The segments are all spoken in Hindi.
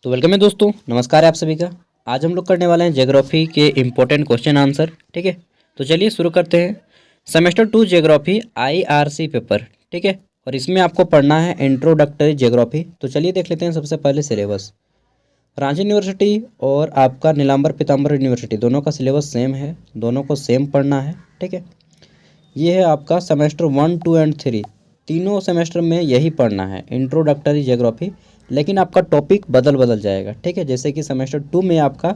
तो वेलकम है दोस्तों, नमस्कार है आप सभी का। आज हम लोग करने वाले हैं ज्योग्राफी के इम्पोर्टेंट क्वेश्चन आंसर। ठीक है, तो चलिए शुरू करते हैं। Semester 2 geography IRC paper. ठीक है, और इसमें आपको पढ़ना है इंट्रोडक्टरी ज्योग्राफी। तो चलिए देख लेते हैं सबसे पहले सिलेबस। रांची यूनिवर्सिटी और आपका नीलांबर पीताम्बर यूनिवर्सिटी दोनों का सिलेबस सेम है, दोनों को सेम पढ़ना है। ठीक है, ये है आपका सेमेस्टर 1, 2 एंड 3, तीनों सेमेस्टर में यही पढ़ना है इंट्रोडक्टरी ज्योग्राफी। लेकिन आपका टॉपिक बदल बदल जाएगा। ठीक है, जैसे कि सेमेस्टर 2 में आपका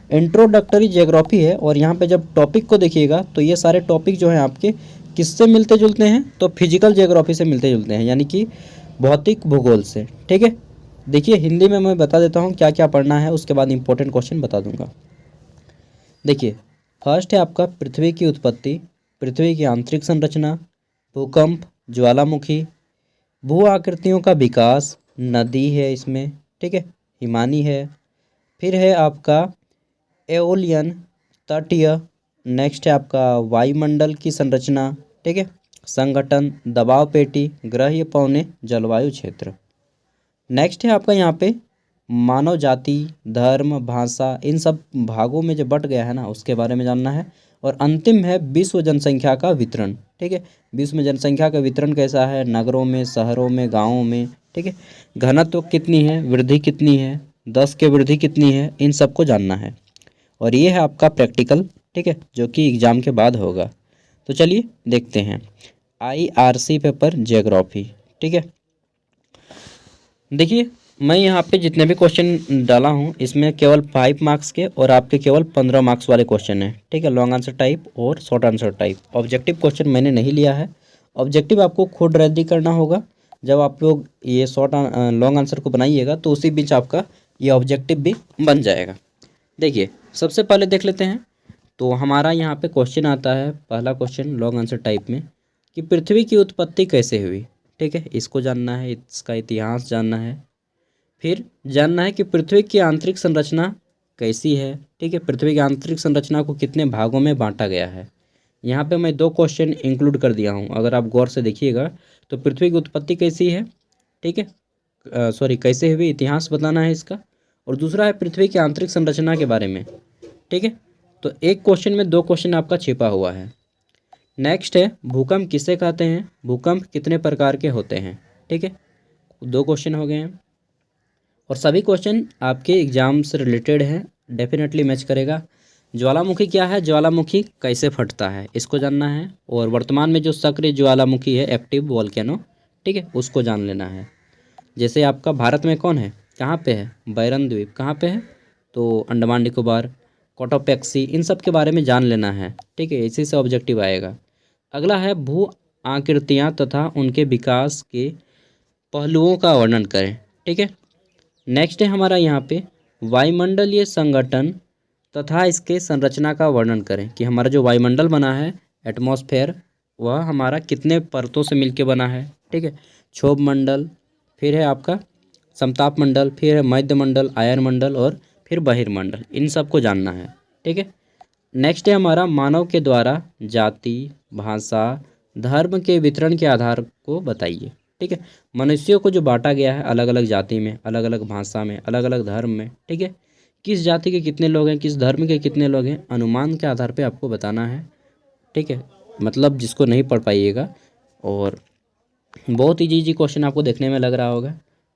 इंट्रोडक्टरी ज्योग्राफी है और यहाँ पे जब टॉपिक को देखिएगा तो ये सारे टॉपिक जो हैं आपके किससे मिलते जुलते हैं, तो फिजिकल ज्योग्राफी से मिलते जुलते हैं, यानी कि भौतिक भूगोल से। ठीक है, देखिए हिंदी में मैं बता देता हूँ क्या क्या पढ़ना है, उसके बाद इंपॉर्टेंट क्वेश्चन बता दूंगा। देखिए, फर्स्ट है आपका पृथ्वी की उत्पत्ति, पृथ्वी की आंतरिक संरचना, भूकंप, ज्वालामुखी, भू आकृतियों का विकास, नदी है इसमें। ठीक है, हिमानी है। फिर है आपका एओलियन, तटीय। नेक्स्ट है आपका वायुमंडल की संरचना। ठीक है, संगठन, दबाव पेटी, ग्रह पौने, जलवायु क्षेत्र। नेक्स्ट है आपका यहाँ पे मानव जाति, धर्म, भाषा, इन सब भागों में जो बट गया है ना, उसके बारे में जानना है। और अंतिम है विश्व जनसंख्या का वितरण। ठीक है, विश्व में जनसंख्या का वितरण कैसा है, नगरों में, शहरों में, गाँवों में। ठीक है, घनत्व कितनी है, वृद्धि कितनी है, 10 के वृद्धि कितनी है, इन सबको जानना है। और ये है आपका प्रैक्टिकल। ठीक है, जो कि एग्ज़ाम के बाद होगा। तो चलिए देखते हैं IRC पेपर ज्योग्राफी। ठीक है, देखिए मैं यहाँ पे जितने भी क्वेश्चन डाला हूँ इसमें केवल 5 मार्क्स के और आपके केवल 15 मार्क्स वाले क्वेश्चन हैं। ठीक है, लॉन्ग आंसर टाइप और short answer type. Objective question मैंने नहीं लिया है। ऑब्जेक्टिव आपको खुद रेडी करना होगा। जब आप लोग ये लॉन्ग आंसर को बनाइएगा तो उसी बीच आपका ये ऑब्जेक्टिव भी बन जाएगा। देखिए सबसे पहले देख लेते हैं। तो हमारा यहाँ पे क्वेश्चन आता है, पहला क्वेश्चन लॉन्ग आंसर टाइप में, कि पृथ्वी की उत्पत्ति कैसे हुई। ठीक है, इसको जानना है, इसका इतिहास जानना है। फिर जानना है कि पृथ्वी की आंतरिक संरचना कैसी है। ठीक है, पृथ्वी की आंतरिक संरचना को कितने भागों में बांटा गया है। यहाँ पे मैं 2 क्वेश्चन इंक्लूड कर दिया हूँ, अगर आप गौर से देखिएगा तो पृथ्वी की उत्पत्ति कैसी है, ठीक है, सॉरी कैसे हुई, इतिहास बताना है इसका। और दूसरा है पृथ्वी की आंतरिक संरचना के बारे में। ठीक है, तो एक क्वेश्चन में 2 क्वेश्चन आपका छिपा हुआ है। नेक्स्ट है भूकंप किसे कहते हैं, भूकंप कितने प्रकार के होते हैं। ठीक है, 2 क्वेश्चन हो गए हैं और सभी क्वेश्चन आपके एग्जाम से रिलेटेड हैं, डेफिनेटली मैच करेगा। ज्वालामुखी क्या है, ज्वालामुखी कैसे फटता है, इसको जानना है। और वर्तमान में जो सक्रिय ज्वालामुखी है, एक्टिव वोल्केनो, ठीक है, उसको जान लेना है। जैसे आपका भारत में कौन है, कहाँ पे है, बैरन द्वीप कहाँ पे है, तो अंडमान निकोबार, कोटोपैक्सी, इन सब के बारे में जान लेना है। ठीक है, इसी से ऑब्जेक्टिव आएगा। अगला है भू आकृतियाँ तथा उनके विकास के पहलुओं का वर्णन करें। ठीक है, नेक्स्ट है हमारा यहाँ पे वायुमंडलीय संगठन तथा इसके संरचना का वर्णन करें, कि हमारा जो वायुमंडल बना है, एटमॉस्फेयर, वह हमारा कितने परतों से मिलके बना है। ठीक है, क्षोभ मंडल, फिर है आपका समताप मंडल, फिर है मध्य मंडल, आयन मंडल और फिर बहिर्मंडल, इन सब को जानना है। ठीक है, नेक्स्ट है हमारा मानव के द्वारा जाति, भाषा, धर्म के वितरण के आधार को बताइए। ठीक है, मनुष्यों को जो बांटा गया है अलग अलग जाति में, अलग अलग भाषा में, अलग अलग धर्म में। ठीक है, किस जाति के कितने लोग हैं, किस धर्म के कितने लोग हैं, अनुमान के आधार पे आपको बताना है। ठीक है, मतलब जिसको नहीं पढ़ पाइएगा, और बहुत इजी क्वेश्चन आपको देखने में लग रहा होगा।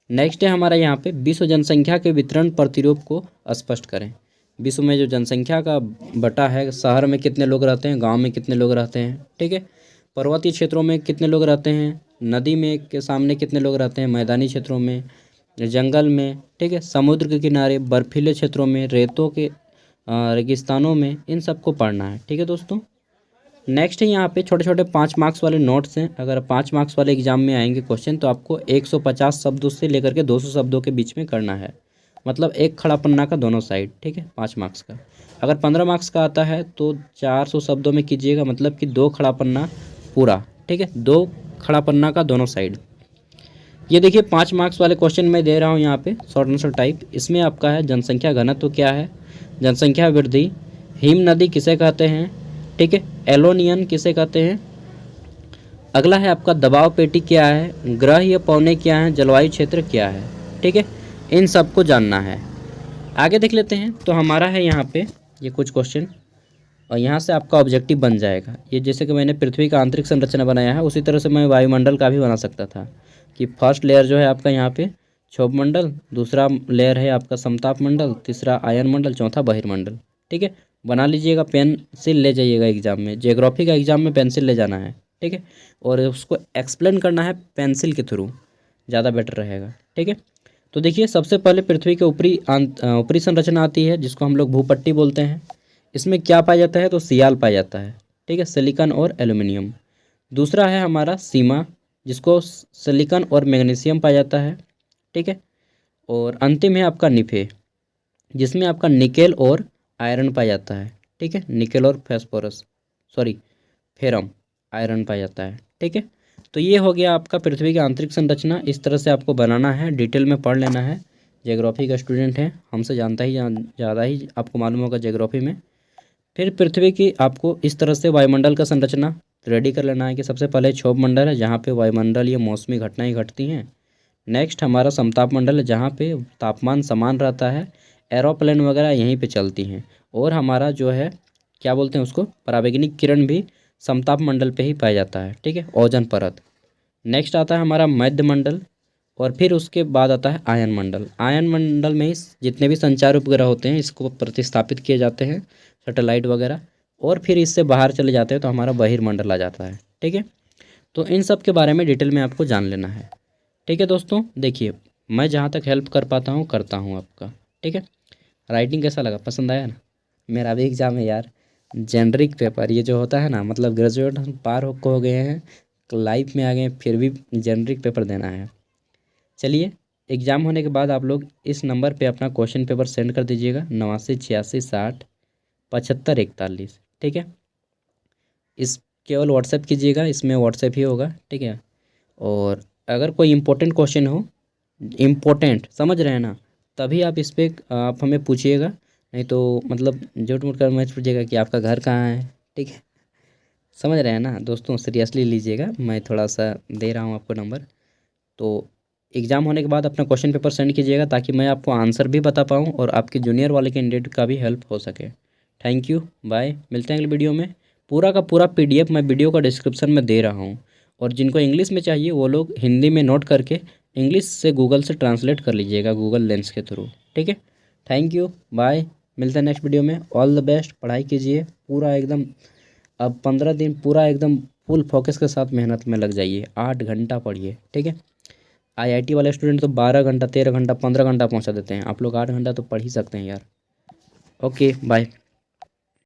नेक्स्ट है हमारा यहाँ पे विश्व जनसंख्या के वितरण प्रतिरूप को स्पष्ट करें। विश्व में जो जनसंख्या का बटा है, शहर में कितने लोग रहते हैं, गांव में कितने लोग रहते हैं। ठीक है, पर्वतीय क्षेत्रों में कितने लोग रहते हैं, नदी में के सामने कितने लोग रहते हैं, मैदानी क्षेत्रों में, जंगल में। ठीक है, समुद्र के किनारे, बर्फीले क्षेत्रों में, रेतों के रेगिस्तानों में, इन सबको पढ़ना है। ठीक है दोस्तों, नेक्स्ट है यहाँ पे छोटे छोटे 5 मार्क्स वाले नोट्स हैं। अगर 5 मार्क्स वाले एग्जाम में आएंगे क्वेश्चन तो आपको 150 शब्दों से लेकर के 200 शब्दों के बीच में करना है, मतलब एक खड़ा पन्ना का दोनों साइड। ठीक है, 5 मार्क्स का। अगर 15 मार्क्स का आता है तो 400 शब्दों में कीजिएगा, मतलब कि 2 खड़ा पन्ना पूरा। ठीक है, 2 खड़ा पन्ना का दोनों साइड। ये देखिए 5 मार्क्स वाले क्वेश्चन मैं दे रहा हूँ यहाँ पे, शॉर्ट आंसर टाइप। इसमें आपका है जनसंख्या घनत्व क्या है, जनसंख्या वृद्धि, हिम नदी किसे कहते हैं। ठीक है, एलोनियन किसे कहते हैं। अगला है आपका दबाव पेटी क्या है, ग्रह या पौने क्या है, जलवायु क्षेत्र क्या है। ठीक है, इन सब को जानना है। आगे देख लेते हैं। तो हमारा है यहाँ पे ये कुछ क्वेश्चन, और यहाँ से आपका ऑब्जेक्टिव बन जाएगा। ये जैसे कि मैंने पृथ्वी का आंतरिक संरचना बनाया है, उसी तरह से मैं वायुमंडल का भी बना सकता था कि फर्स्ट लेयर जो है आपका यहाँ पे क्षोभ मंडल, दूसरा लेयर है आपका समताप मंडल, तीसरा आयन मंडल, चौथा बहिर्मंडल। ठीक है, बना लीजिएगा, पेंसिल ले जाइएगा एग्जाम में, ज्योग्राफी का एग्जाम में पेंसिल ले जाना है। ठीक है, और उसको एक्सप्लेन करना है पेंसिल के थ्रू, ज़्यादा बेटर रहेगा। ठीक है, तो देखिए सबसे पहले पृथ्वी के ऊपरी संरचना आती है, जिसको हम लोग भूपट्टी बोलते हैं। इसमें क्या पाया जाता है, तो सियाल पाया जाता है। ठीक है, सिलिकॉन और एल्यूमिनियम। दूसरा है हमारा सीमा, जिसको सिलिकॉन और मैग्नीशियम पाया जाता है। ठीक है, और अंतिम है आपका निफे, जिसमें आपका निकेल और आयरन पाया जाता है। ठीक है, निकेल और फेरम आयरन पाया जाता है। ठीक है, तो ये हो गया आपका पृथ्वी की आंतरिक संरचना। इस तरह से आपको बनाना है, डिटेल में पढ़ लेना है। ज्योग्राफी का स्टूडेंट है, हमसे जानता ही ज़्यादा ही आपको मालूम होगा ज्योग्राफी में। फिर पृथ्वी की आपको इस तरह से वायुमंडल का संरचना रेडी कर लेना है कि सबसे पहले क्षोभ मंडल है, जहाँ पे वायुमंडल ये मौसमी घटनाएं घटती हैं। नेक्स्ट हमारा समताप मंडल है, जहाँ पे तापमान समान रहता है, एरोप्लेन वगैरह यहीं पे चलती हैं। और हमारा जो है क्या बोलते हैं उसको, पराबैंगनी किरण भी समताप मंडल पे ही पाया जाता है। ठीक है, ओजोन परत। नेक्स्ट आता है हमारा मध्य मंडल, और फिर उसके बाद आता है आयन मंडल। आयन मंडल में ही जितने भी संचार उपग्रह होते हैं इसको प्रतिस्थापित किए जाते हैं, सैटेलाइट वगैरह, और फिर इससे बाहर चले जाते हैं तो हमारा बहिर्मंडल आ जाता है। ठीक है, तो इन सब के बारे में डिटेल में आपको जान लेना है। ठीक है दोस्तों, देखिए मैं जहाँ तक हेल्प कर पाता हूँ करता हूँ आपका। ठीक है, राइटिंग कैसा लगा, पसंद आया ना? मेरा भी एग्ज़ाम है यार, जेनरिक पेपर ये जो होता है ना, मतलब ग्रेजुएट हम पार हो गए हैं, लाइफ में आ गए हैं, फिर भी जेनरिक पेपर देना है। चलिए, एग्ज़ाम होने के बाद आप लोग इस नंबर पे अपना क्वेश्चन पेपर सेंड कर दीजिएगा, 89 86 60 75 41। ठीक है, इस केवल व्हाट्सएप कीजिएगा, इसमें व्हाट्सएप ही होगा। ठीक है, और अगर कोई इम्पोर्टेंट क्वेश्चन हो, इम्पोर्टेंट समझ रहे हैं ना, तभी आप इस पर आप हमें पूछिएगा, नहीं तो मतलब झूठ मूठ कर मत पूछिएगा कि आपका घर कहाँ है। ठीक है, समझ रहे हैं ना दोस्तों, सीरियसली लीजिएगा, मैं थोड़ा सा दे रहा हूँ आपको नंबर। तो एग्ज़ाम होने के बाद अपना क्वेश्चन पेपर सेंड कीजिएगा, ताकि मैं आपको आंसर भी बता पाऊँ और आपके जूनियर वाले कैंडिडेट का भी हेल्प हो सके। थैंक यू, बाय, मिलते हैं अगले वीडियो में। पूरा का पूरा पीडीएफ मैं वीडियो का डिस्क्रिप्शन में दे रहा हूँ, और जिनको इंग्लिश में चाहिए वो लोग हिंदी में नोट करके इंग्लिश से गूगल से ट्रांसलेट कर लीजिएगा, गूगल लेंस के थ्रू। ठीक है, थैंक यू, बाय, मिलते हैं नेक्स्ट वीडियो में। ऑल द बेस्ट, पढ़ाई कीजिए पूरा एकदम। अब 15 दिन पूरा एकदम फुल फोकस के साथ मेहनत में लग जाइए, 8 घंटा पढ़िए। ठीक है, आईआईटी वाले स्टूडेंट तो 12 घंटा, 13 घंटा, 15 घंटा पहुंचा देते हैं, आप लोग 8 घंटा तो पढ़ ही सकते हैं यार। Okay, bye.